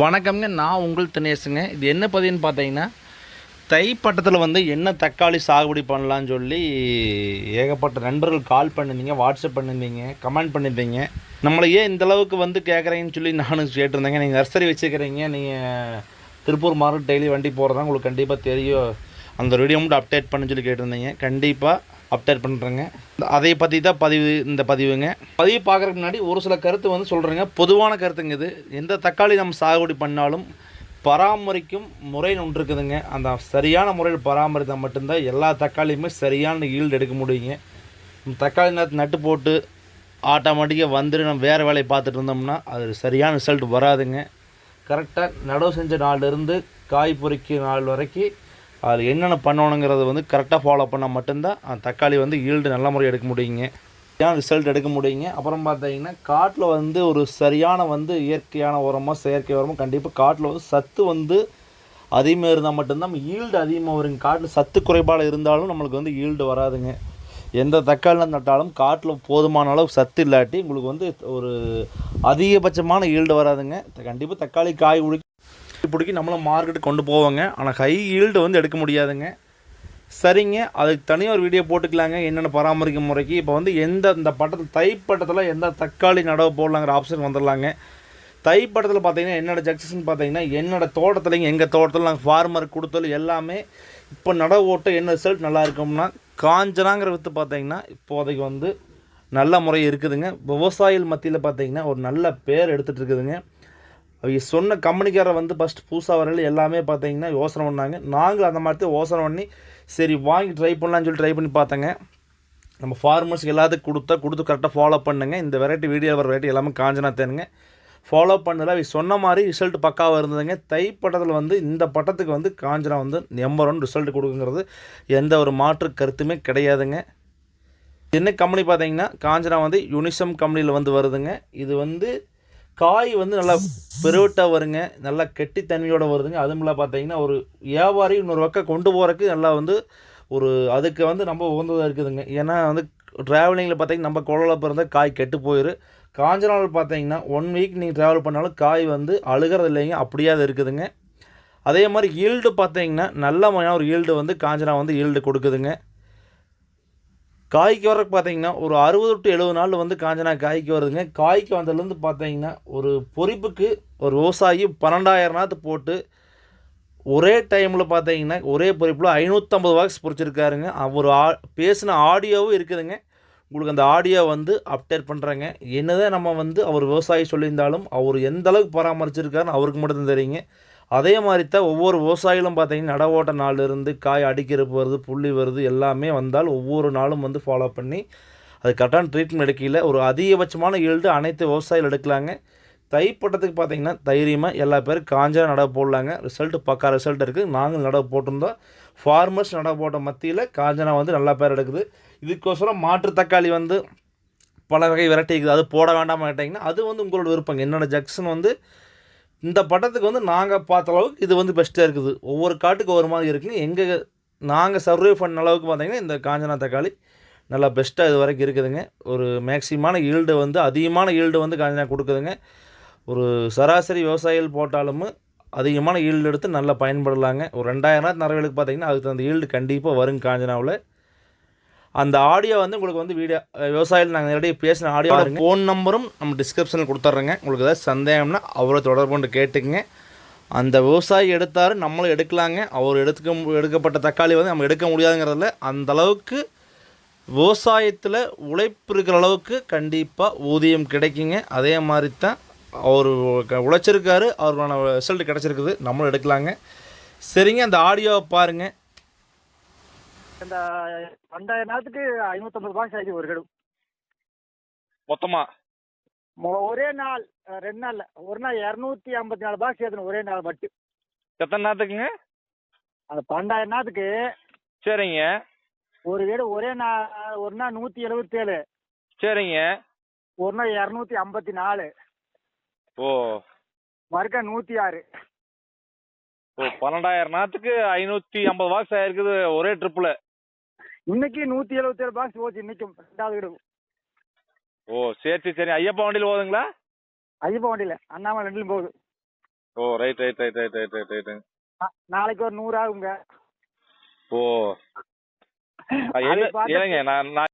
வணக்கம்ங்க. நான் உங்கள் தினேஷுங்க. இது என்ன பதிவுன்னு பார்த்தீங்கன்னா, தை பட்டத்தில் வந்து என்ன தக்காளி சாகுபடி பண்ணலான்னு சொல்லி ஏகப்பட்ட நண்பர்கள் கால் பண்ணியிருந்தீங்க, வாட்ஸ்அப் பண்ணியிருந்தீங்க, கமெண்ட் பண்ணியிருந்தீங்க. நம்மளை ஏன் இந்தளவுக்கு வந்து கேட்குறீங்கன்னு சொல்லி நானும் கேட்டிருந்தேங்க. நீங்கள் நர்சரி வச்சுருக்கிறீங்க, நீங்கள் திருப்பூர் மார்க்கெட் டெய்லி வண்டி போகிறதா உங்களுக்கு கண்டிப்பாக தெரியும். அந்த வீடியோ மட்டும் அப்டேட் பண்ணுன்னு சொல்லி கேட்டிருந்தீங்க. கண்டிப்பாக அப்டேட் பண்ணுறேங்க. அதை பற்றி தான் இந்த பதிவுங்க. பதிவு பார்க்குறதுக்கு முன்னாடி ஒரு சில கருத்து வந்து சொல்கிறேங்க. பொதுவான கருத்துங்க இது. எந்த தக்காளி நம்ம சாகுபடி பண்ணாலும் பராமரிக்கும் முறைன்னு ஒன்று இருக்குதுங்க. அந்த சரியான முறையில் பராமரித்தால் மட்டும்தான் எல்லா தக்காளியுமே சரியான ஈல்டு எடுக்க முடியுங்க. தக்காளி நட்டு போட்டு ஆட்டோமேட்டிக்காக வந்துட்டு நம்ம வேறு வேலையை பார்த்துட்டு இருந்தோம்னா அது சரியான ரிசல்ட் வராதுங்க. கரெக்டாக நடவு செஞ்ச நாள்லேருந்து காய் பொறிக்கிற நாள் வரைக்கும் அதில் என்னென்ன பண்ணணுங்கிறத வந்து கரெக்டாக ஃபாலோ பண்ணால் மட்டும்தான் அந்த தக்காளி வந்து ஈல்டு நல்ல முறை எடுக்க முடியுங்க, ஏன் ரிசல்ட் எடுக்க முடியுங்க. அப்புறம் பார்த்தீங்கன்னா காட்டில் வந்து ஒரு சரியான வந்து இயற்கையான உரமோ செயற்கை உரமோ கண்டிப்பாக காட்டில் வந்து சத்து வந்து அதிகமாக இருந்தால் மட்டும்தான் ஈல்டு அதிகமாக வருங்க. காட்டில் சத்து குறைபாடு இருந்தாலும் நம்மளுக்கு வந்து ஈல்டு வராதுங்க. எந்த தக்காளி நட்டாலும் காட்டில் போதுமான அளவு சத்து இல்லாட்டி உங்களுக்கு வந்து ஒரு அதிகபட்சமான ஈல்டு வராதுங்க. கண்டிப்பாக தக்காளி காய் பிடிக்கி நம்மளும் மார்க்கெட்டுக்கு கொண்டு போவாங்க, ஆனால் ஹை ஈல்டு வந்து எடுக்க முடியாதுங்க. சரிங்க, அதுக்கு தனியாக ஒரு வீடியோ போட்டுக்கலாங்க என்னென்ன பராமரிக்கும் முறைக்கு. இப்போ வந்து இந்த பட்டத்தில் தை பட்டத்தில் எந்த தக்காளி நடவு போடலாங்கிற ஆப்ஷன் வந்துடலாங்க. தை பட்டத்தில் பார்த்தீங்கன்னா என்னோடய ஜக்ஷன் பார்த்தீங்கன்னா என்னோடய தோட்டத்துலைங்க எங்கள் தோட்டத்தில் நாங்கள் ஃபார்மருக்கு கொடுத்தது எல்லாமே இப்போ நடவு ஓட்ட என்ன ரிசல்ட் நல்லா இருக்கும்னா காஞ்சனாங்கிற வித்து பார்த்தீங்கன்னா இப்போதைக்கு வந்து நல்ல முறை இருக்குதுங்க. விவசாயிகள் மத்தியில் பார்த்தீங்கன்னா ஒரு நல்ல பேர் எடுத்துகிட்டு இருக்குதுங்க. அவங்க சொன்ன கம்பெனிக்காரரை வந்து ஃபஸ்ட்டு புதுசாக வரையில் எல்லாமே பார்த்தீங்கன்னா யோசனை பண்ணாங்க. நாங்களும் அந்த மாதிரி தான் யோசனை பண்ணி சரி வாங்கி ட்ரை பண்ணலான்னு சொல்லி ட்ரை பண்ணி பார்த்தேங்க. நம்ம ஃபார்மர்ஸ்க்கு எல்லாத்துக்கும் கொடுத்து கரெக்டாக ஃபாலோ பண்ணுங்க. இந்த வெரைட்டி வீடியோ வர வெரைட்டி எல்லாமே காஞ்சனா தேனுங்க. ஃபாலோ பண்ணல அவங்க சொன்ன மாதிரி ரிசல்ட் பக்காவாக இருந்ததுங்க. தை பட்டத்தில் வந்து இந்த பட்டத்துக்கு வந்து காஞ்சனா வந்து நம்பர் 1 ரிசல்ட் கொடுக்குங்கிறது எந்த ஒரு மாற்று கருத்துமே கிடையாதுங்க. என்ன கம்பெனி பார்த்தீங்கன்னா காஞ்சனா வந்து யூனிசம் கம்பெனியில் வந்து வருதுங்க. இது வந்து காய் வந்து நல்லா பெருவட்டாக வருங்க, நல்லா கெட்டித்தன்மையோடு வருதுங்க. அதுமில்ல பார்த்தீங்கன்னா ஒரு வியாபாரி இன்னொரு பக்கம் கொண்டு போகிறதுக்கு நல்லா வந்து ஒரு அதுக்கு வந்து நம்ம உகந்ததாக இருக்குதுங்க. ஏன்னா வந்து ட்ராவலிங்கில் பார்த்தீங்கன்னா நம்ம குழலப்ப இருந்தால் காய் கெட்டு போயிடும். காஞ்ச நாள் பார்த்தீங்கன்னா 1 வீக் நீங்கள் ட்ராவல் பண்ணாலும் காய் வந்து அழுகிறது இல்லைங்க, அப்படியே அது இருக்குதுங்க. அதே மாதிரி ஈல்டு பார்த்தீங்கன்னா நல்ல முறையான ஒரு ஈல்டு வந்து காஞ்சனா வந்து ஈல்டு கொடுக்குதுங்க. காய்க்கு வரக்கு பார்த்தீங்கன்னா ஒரு 60 to 70 நாள் வந்து காஞ்சனா காய்க்கு வருதுங்க. காய்க்கு வந்ததுலேருந்து பார்த்தீங்கன்னா ஒரு பொறிப்புக்கு ஒரு விவசாயி 12,000 நாற்று போட்டு ஒரே டைமில் பார்த்தீங்கன்னா ஒரே பொறிப்பில் 550 வாக்ஸ் பொறிச்சிருக்காருங்க. அவர் பேசின ஆடியோவும் இருக்குதுங்க. உங்களுக்கு அந்த ஆடியோ வந்து அப்டேட் பண்ணுறேங்க. என்னதான் நம்ம வந்து அவர் விவசாயி சொல்லியிருந்தாலும் அவர் எந்த அளவுக்கு பராமரிச்சிருக்காருன்னு அவருக்கு மட்டும் தெரியுங்க. அதே மாதிரி தான் ஒவ்வொரு விவசாயிகளும் பார்த்தீங்கன்னா நடவோட்ட நாளிலிருந்து காய் அடிக்கிறப்பு வருது, புள்ளி வருது, எல்லாமே வந்தால் ஒவ்வொரு நாளும் வந்து ஃபாலோ பண்ணி அது கரெக்டான ட்ரீட்மெண்ட் எடுக்கல ஒரு அதிகபட்சமான ஈல்டு அனைத்து விவசாயிகள் எடுக்கலாங்க. தைப்பட்டத்துக்கு பார்த்தீங்கன்னா தைரியமாக எல்லா பேரும் காஞ்சா நடவு போடலாங்க. ரிசல்ட்டு பக்கா ரிசல்ட் இருக்குது. நாங்களும் நடவு போட்டிருந்தோம். ஃபார்மர்ஸ் நடவு போட்ட மத்தியில் காஞ்சனா வந்து நல்லா பேர் எடுக்குது. இதுக்கோசரம் மாற்று தக்காளி வந்து பல வகை வெரைட்டி இருக்குது, அது போட வேண்டாம் கேட்டிங்கன்னா அது வந்து உங்களோட விருப்பங்க. என்னோடய ஜக்ஷன் வந்து இந்த பட்டத்துக்கு வந்து நாங்கள் பார்த்த அளவுக்கு இது வந்து பெஸ்ட்டாக இருக்குது. ஒவ்வொரு காட்டுக்கு ஒரு மாதிரி இருக்குங்க. நாங்கள் சர்வே பண்ண அளவுக்கு பார்த்தீங்கன்னா இந்த காஞ்சனா தக்காளி நல்லா பெஸ்ட்டாக இது வரைக்கும் இருக்குதுங்க. ஒரு மேக்ஸிமான ஈல்டு வந்து அதிகமான ஈல்டு வந்து காஞ்சனா கொடுக்குதுங்க. ஒரு சராசரி விவசாயிகள் போட்டாலும் அதிகமான ஈல்டு எடுத்து நல்லா பயன்படலாங்க. ஒரு 2000 நிறைவேலுக்கு பார்த்தீங்கன்னா அதுக்கு அந்த ஈல்டு கண்டிப்பாக வருங்க காஞ்சனாவில். அந்த ஆடியோ வந்து உங்களுக்கு வந்து வீடியோ விவசாயிகள் நாங்கள் நேரடியாக பேசின ஆடியோ ஃபோன் நம்பரும் நம்ம டிஸ்கிரிப்ஷனில் கொடுத்துட்றேங்க. உங்களுக்கு ஏதாவது சந்தேகம்னா அவரை தொடர்பு கொண்டு கேட்டுக்குங்க. அந்த விவசாயி எடுத்தார், நம்மளும் எடுக்கலாங்க. அவர் எடுக்கப்பட்ட தக்காளி வந்து நம்ம எடுக்க முடியாதுங்கிறதுல அந்தளவுக்கு விவசாயத்தில் உழைப்பு இருக்கிற அளவுக்கு கண்டிப்பாக ஊதியம் கிடைக்குங்க. அதே மாதிரி தான் அவர் உழைச்சிருக்காரு, அவருக்கான ரிசல்ட் கிடச்சிருக்குது, நம்மளும் எடுக்கலாங்க. சரிங்க, அந்த ஆடியோவை பாருங்கள். இந்த 2000 நாத்துக்கு 550 பாக்ஸ் ஆயிடுச்சு ஒரு கடு மொத்தமா ஒரே நாள் 2 நாள்ல ஒரு நாள் 254 பாக்ஸ் ஏற்றணும் ஒரே நாள் மட்டும். எத்தனை நாத்துக்குங்க? அந்த 12,000 நாத்துக்கு சரிங்க. ஒரு வீடு ஒரே நாள் ஒரு நாள் 177. சரிங்க. ஒரு நாள் 254. ஓ மறுக்கா 106. ஓ 12,000 நாத்துக்கு 550 பாக்ஸ் ஆயிருக்குது ஒரே ட்ரிப்பில். இன்னைக்கு 177 பாக்ஸ் போச்சு இன்னைக்கும் 2வது வீடு. ஓ சரி சரி சரி. ஐயப்பா வண்டியில் போகுதுங்களா? ஐயப்பா வண்டியில் அண்ணாமலை 2லும் போகுது. ஓ right right right right right right right. நாளைக்கு ஒரு 100 ஆகுங்க. ஓ அதை என்ன பார்த்து ஏங்க நான்